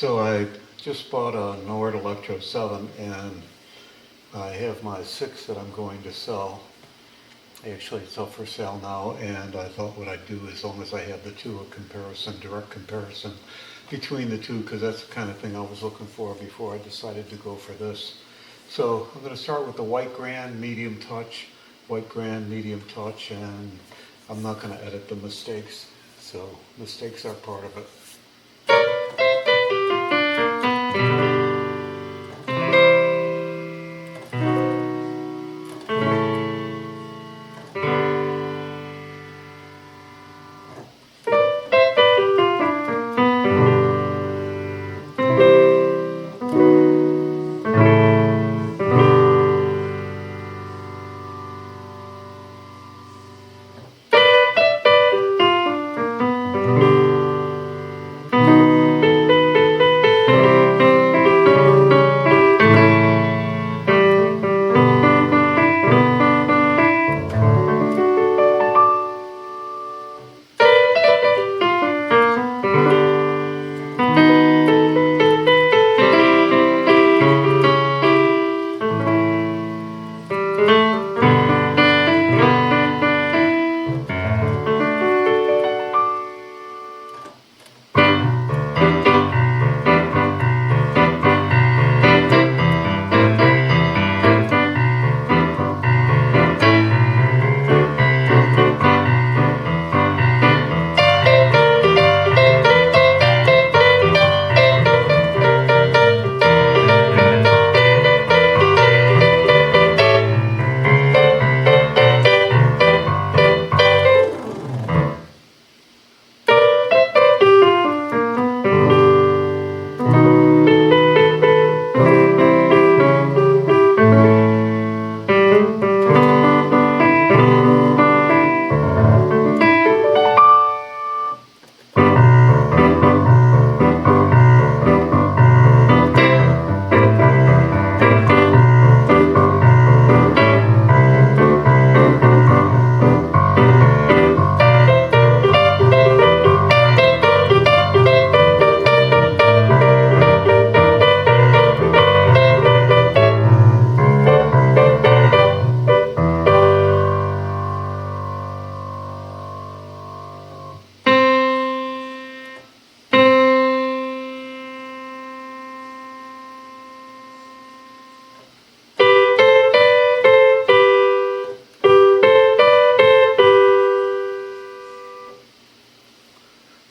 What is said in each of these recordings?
So I just bought a Nord Electro 7 and I have my 6 that I'm going to sell. Actually, it's up for sale now, and I thought what I'd do, as long as I have the two, a comparison, direct comparison between the two, because that's the kind of thing I was looking for before I decided to go for this. So I'm going to start with the White Grand Medium Touch, White Grand Medium Touch, and I'm not going to edit the mistakes, so mistakes are part of it.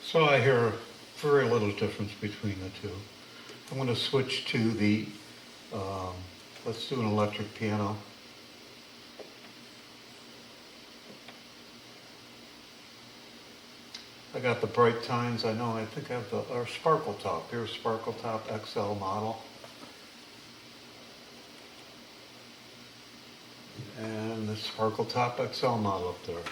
So I hear very little difference between the two. I'm going to switch to the, let's do an electric piano. I got the Bright Times. I think I have our Sparkle Top. Here's Sparkle Top XL model. And the Sparkle Top XL model up there.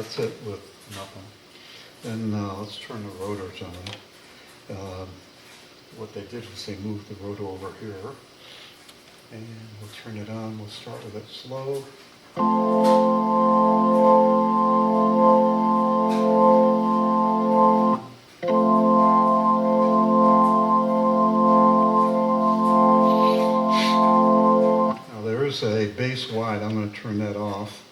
that's it with nothing. And let's turn the rotors on. What they did was they moved the rotor over here. And we'll turn it on. We'll start with it slow. Now there is a bass wide. I'm going to turn that off.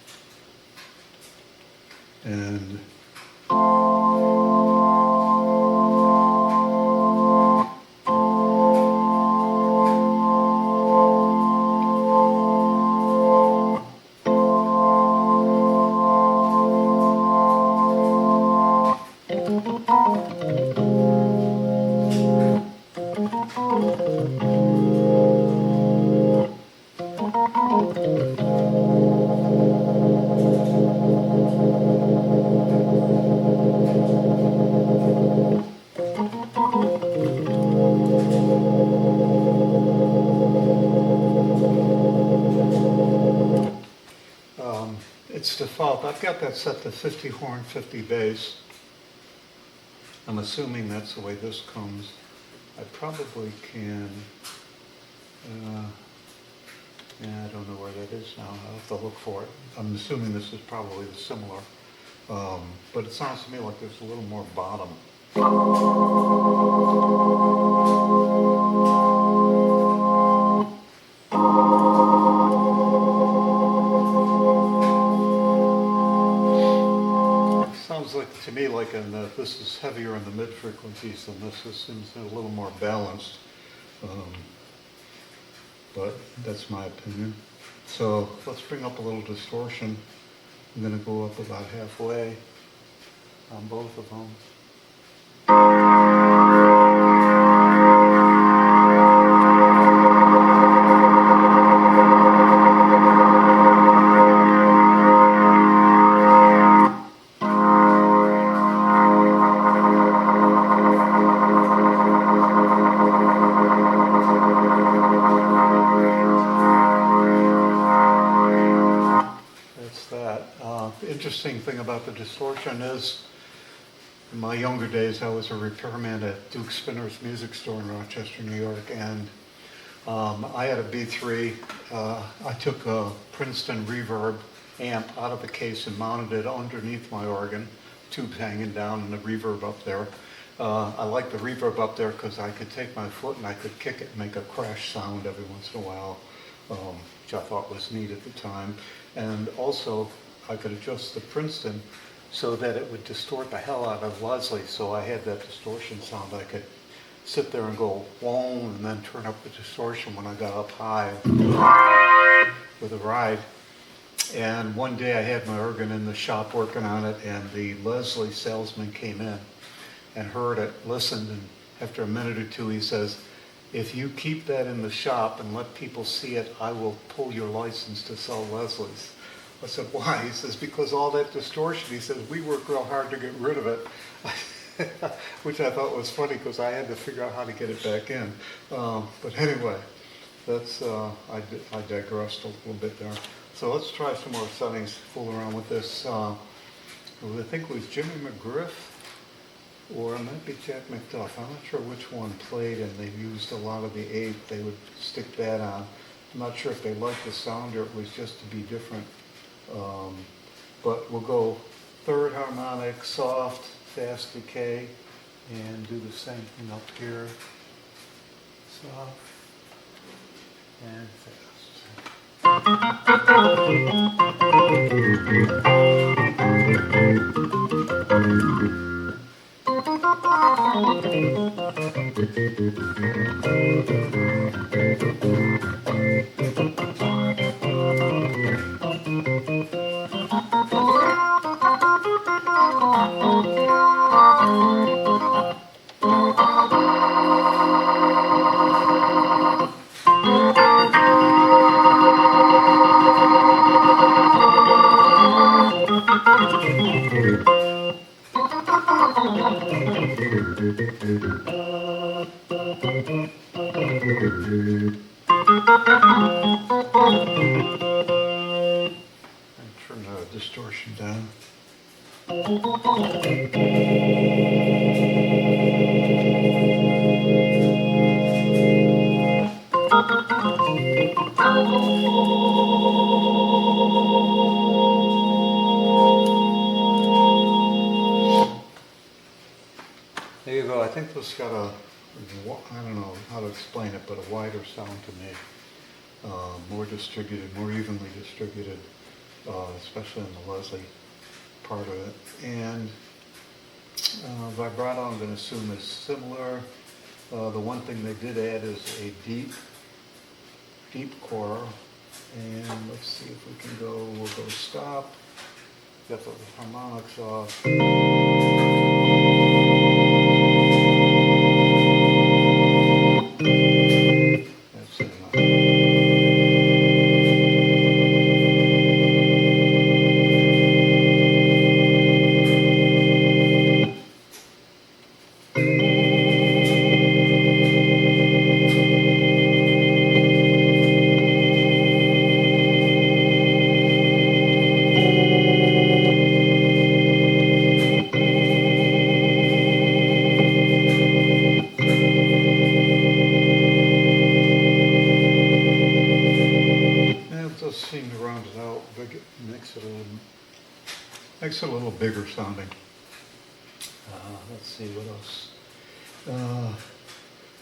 And it's default. I've got that set to 50 horn, 50 bass. I'm assuming that's the way this comes. I probably can, yeah, I don't know where that is now. I'll have to look for it. I'm assuming this is probably similar. But it sounds to me like there's a little more bottom. Sounds like to me like this is heavier in the mid frequencies than this. This seems a little more balanced, but that's my opinion. So let's bring up a little distortion. I'm going to go up about halfway on both of them. The interesting thing about the distortion is, in my younger days, I was a repairman at Duke Spinner's Music Store in Rochester, New York, and I had a B3. I took a Princeton Reverb amp out of the case and mounted it underneath my organ, tubes hanging down and the reverb up there. I like the reverb up there because I could take my foot and I could kick it and make a crash sound every once in a while, which I thought was neat at the time. And also, I could adjust the Princeton so that it would distort the hell out of Leslie, so I had that distortion sound. I could sit there and go whoa, and then turn up the distortion when I got up high with a ride. And one day I had my organ in the shop working on it, and the Leslie salesman came in and heard it, listened, and after a minute or two he says, "If you keep that in the shop and let people see it, I will pull your license to sell Leslie's." I said, "Why?" He says, "Because all that distortion," he says, "we work real hard to get rid of it." Which I thought was funny because I had to figure out how to get it back in. But anyway, that's I digressed a little bit there. So let's try some more settings, fool around with this. I think it was Jimmy McGriff, or it might be Jack McDuff. I'm not sure which one played, and they used a lot of the 8. They would stick that on. I'm not sure if they liked the sound or it was just to be different. But we'll go third harmonic, soft, fast decay, and do the same thing up here. Soft and turn the distortion down. There you go. I think this got a, I don't know how to explain it, but a wider sound to me. More distributed, more evenly distributed, especially in the Leslie part of it. And vibrato, I'm going to assume, is similar. The one thing they did add is a deep core. And let's see if we can go, we'll go stop, get the harmonics off. That's enough. That does seem to round it out, makes it a little bigger sounding. Let's see what else.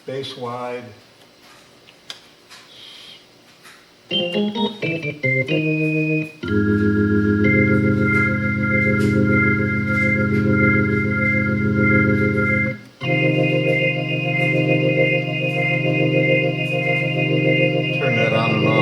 Bass wide. Turn that on and off.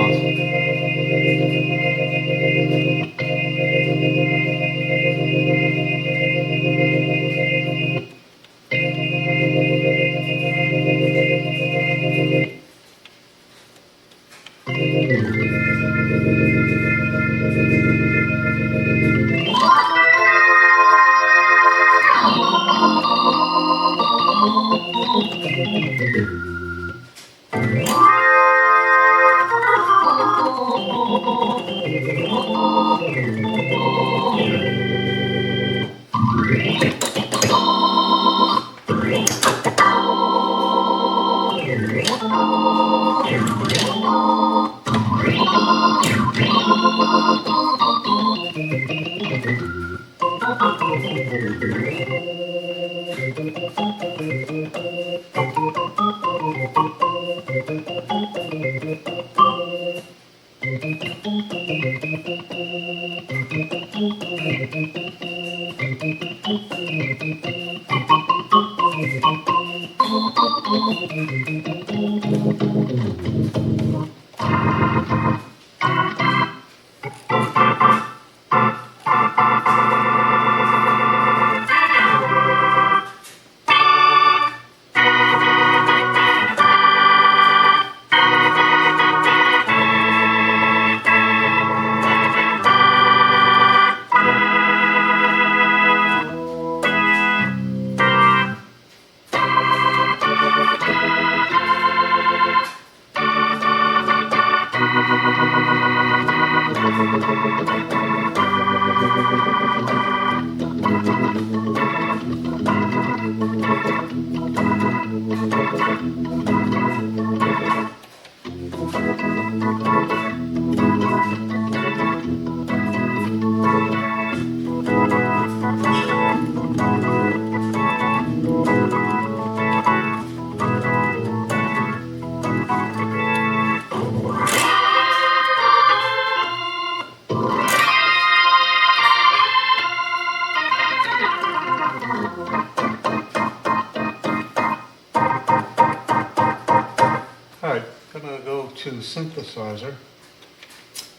All right, gonna go to synthesizer.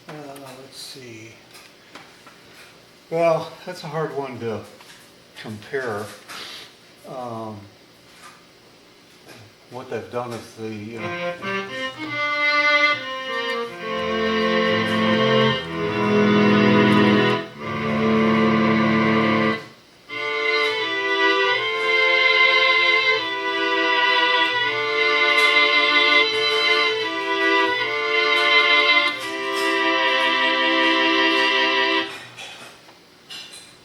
Let's see. Well, that's a hard one to compare. Um, what they've done is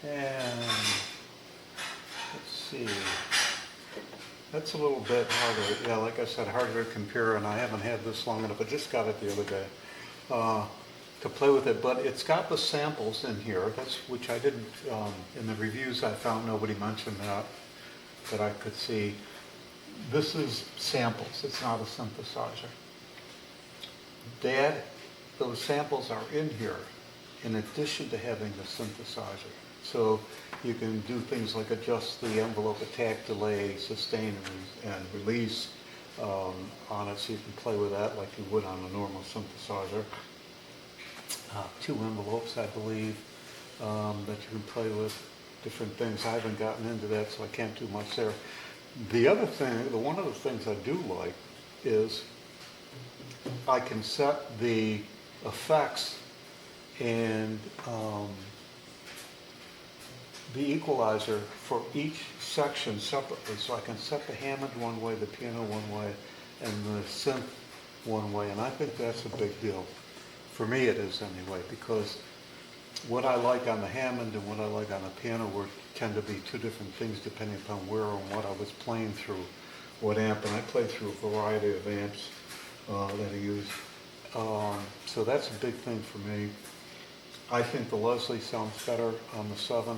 and That's a little bit harder. Yeah, like I said, harder to compare, and I haven't had this long enough. I just got it the other day uh, to play with it. But it's got the samples in here. That's which I didn't in the reviews. I found nobody mentioned that I could see. This is samples. It's not a synthesizer. Dad, those samples are in here in addition to having the synthesizer. So you can do things like adjust the envelope attack, delay, sustain, and release on it, so you can play with that like you would on a normal synthesizer. 2 envelopes, I believe, that you can play with different things. I haven't gotten into that, so I can't do much there. The other thing, one of the things I do like is I can set the effects and the equalizer for each section separately. So I can set the Hammond one way, the piano one way, and the synth one way. And I think that's a big deal. For me it is anyway, because what I like on the Hammond and what I like on the piano tend to be 2 different things depending upon where and what I was playing through, what amp. And I play through a variety of amps that I use. So that's a big thing for me. I think the Leslie sounds better on the 7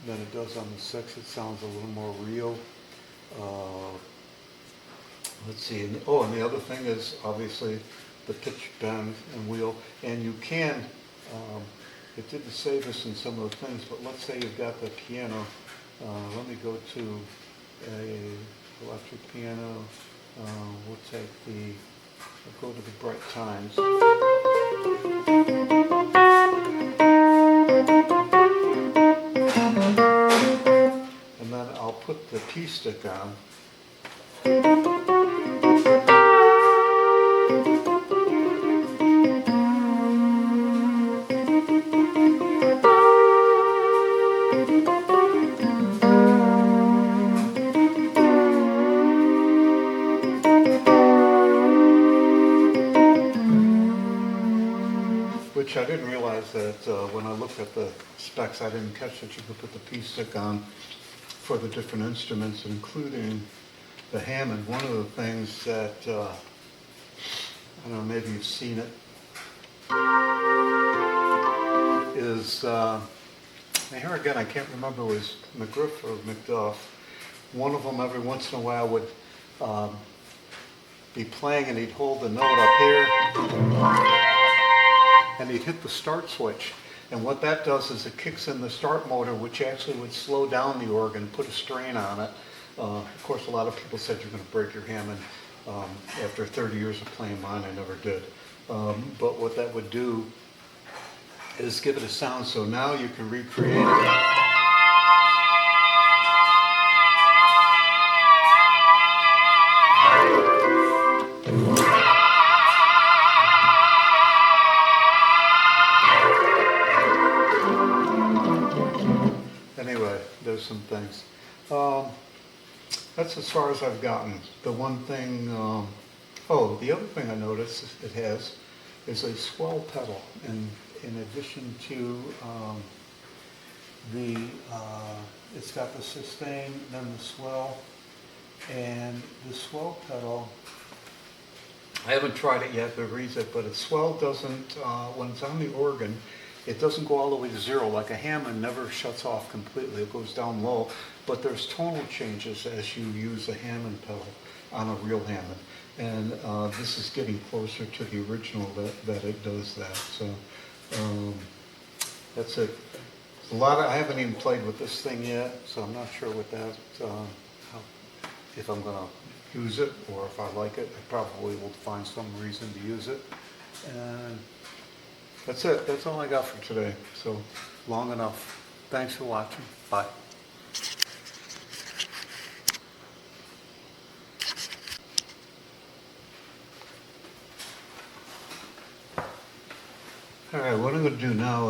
than it does on the 6. It sounds a little more real. Let's see. And the other thing is obviously the pitch bend and wheel. And you can, it didn't say this in some of the things, but let's say you've got the piano. Let me go to a electric piano. We'll go to the Bright Times. And then I'll put the P stick on. Which I didn't realize that when I looked at the specs, I didn't catch that you could put the P stick on for the different instruments, including the Hammond. One of the things that, I don't know, maybe you've seen it, is, here again, I can't remember, it was McGriff or McDuff. One of them every once in a while would be playing and he'd hold the note up here and he'd hit the start switch. And what that does is it kicks in the start motor, which actually would slow down the organ, put a strain on it. Of course, a lot of people said you're going to break your Hammond. After 30 years of playing mine, I never did. But what that would do is give it a sound, so now you can recreate it. Anyway, there's some things. That's as far as I've gotten. The one thing, the other thing I noticed it has is a swell pedal. And in addition to it's got the sustain, then the swell, and the swell pedal, I haven't tried it yet to read it, but the swell doesn't, when it's on the organ, it doesn't go all the way to 0. Like a Hammond never shuts off completely. It goes down low, but there's tonal changes as you use a Hammond pedal on a real Hammond. And this is getting closer to the original that it does that. So that's it. I haven't even played with this thing yet, so I'm not sure what that, if I'm going to use it or if I like it. I probably will find some reason to use it. And that's it. That's all I got for today. So long enough. Thanks for watching. Bye. All right, what I'm going to do now is